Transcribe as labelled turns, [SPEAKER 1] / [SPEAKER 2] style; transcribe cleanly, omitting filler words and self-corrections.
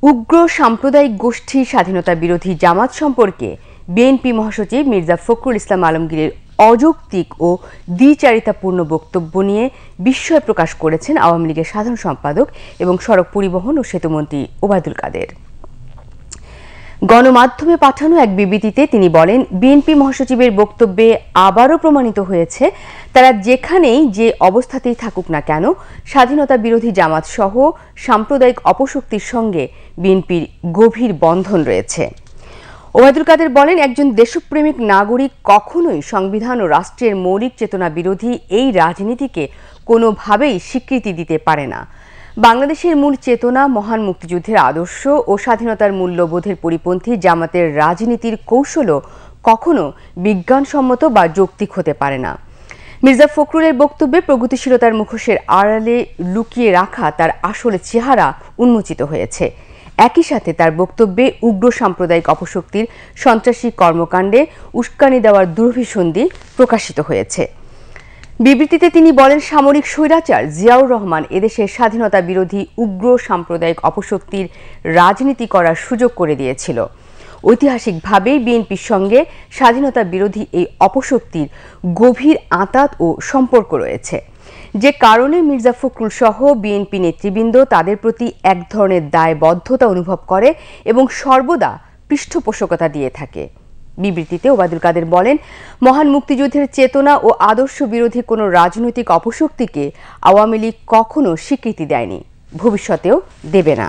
[SPEAKER 1] উগ্র সাম্প্রদায়িক গোষ্ঠী স্বাধীনতা বিরোধী জামাত সম্পর্কে বিএনপি মহাসচিব মির্জা ফখরুল ইসলাম আলমগীরের অযৌক্তিক ও দ্বিচারিতাপূর্ণ বক্তব্য নিয়ে বিস্ময় প্রকাশ করেছেন আওয়ামী লীগের সাধারণ সম্পাদক এবং সড়ক পরিবহন ও সেতুমন্ত্রী ওবায়দুল কাদের। গণমাধ্যমে পাঠানো এক বিবৃতিতে তিনি বলেন, বিএনপি মহাসচিবের বক্তব্যে আবারও প্রমাণিত হয়েছে তারা যেখানেই যে অবস্থাতেই থাকুক না কেন স্বাধীনতা বিরোধী জামাত সহ সাম্প্রদায়িক অপশক্তির সঙ্গে বিএনপির গভীর বন্ধন রয়েছে। ওবায়দুল কাদের বলেন, একজন দেশপ্রেমিক নাগরিক কখনোই সংবিধান ও রাষ্ট্রের মৌলিক চেতনা বিরোধী এই রাজনীতিকে কোনোভাবেই স্বীকৃতি দিতে পারে না। বাংলাদেশের মূল চেতনা মহান মুক্তিযুদ্ধের আদর্শ ও স্বাধীনতার মূল্যবোধের পরিপন্থী জামাতের রাজনীতির কৌশলও কখনো বিজ্ঞানসম্মত বা যৌক্তিক হতে পারে না। মির্জা ফখরুলের বক্তব্যে প্রগতিশীলতার মুখোশের আড়ালে লুকিয়ে রাখা তার আসল চেহারা উন্মোচিত হয়েছে। একই সাথে তার বক্তব্যে উগ্র সাম্প্রদায়িক অপশক্তির সন্ত্রাসী কর্মকাণ্ডে উস্কানি দেওয়ার দুরভিসন্ধি প্রকাশিত হয়েছে। বিবৃতিতে তিনি বলেন, সামরিক স্বৈরাচার জিয়াউর রহমান এদেশের স্বাধীনতা বিরোধী উগ্র সাম্প্রদায়িক অপশক্তির রাজনীতি করার সুযোগ করে দিয়েছিল। ঐতিহাসিকভাবেই বিএনপির সঙ্গে স্বাধীনতা বিরোধী এই অপশক্তির গভীর আঁতাত ও সম্পর্ক রয়েছে, যে কারণে মির্জা ফখরুল সহ বিএনপি নেতৃবৃন্দ তাদের প্রতি এক ধরনের দায়বদ্ধতা অনুভব করে এবং সর্বদা পৃষ্ঠপোষকতা দিয়ে থাকে। বিবৃতিতে ওবায়দুল কাদের বলেন, মহান মুক্তিযুদ্ধের চেতনা ও আদর্শ বিরোধী কোনো রাজনৈতিক অপশক্তিকে আওয়ামী লীগ কখনো স্বীকৃতি দেয়নি, ভবিষ্যতেও দেবে না।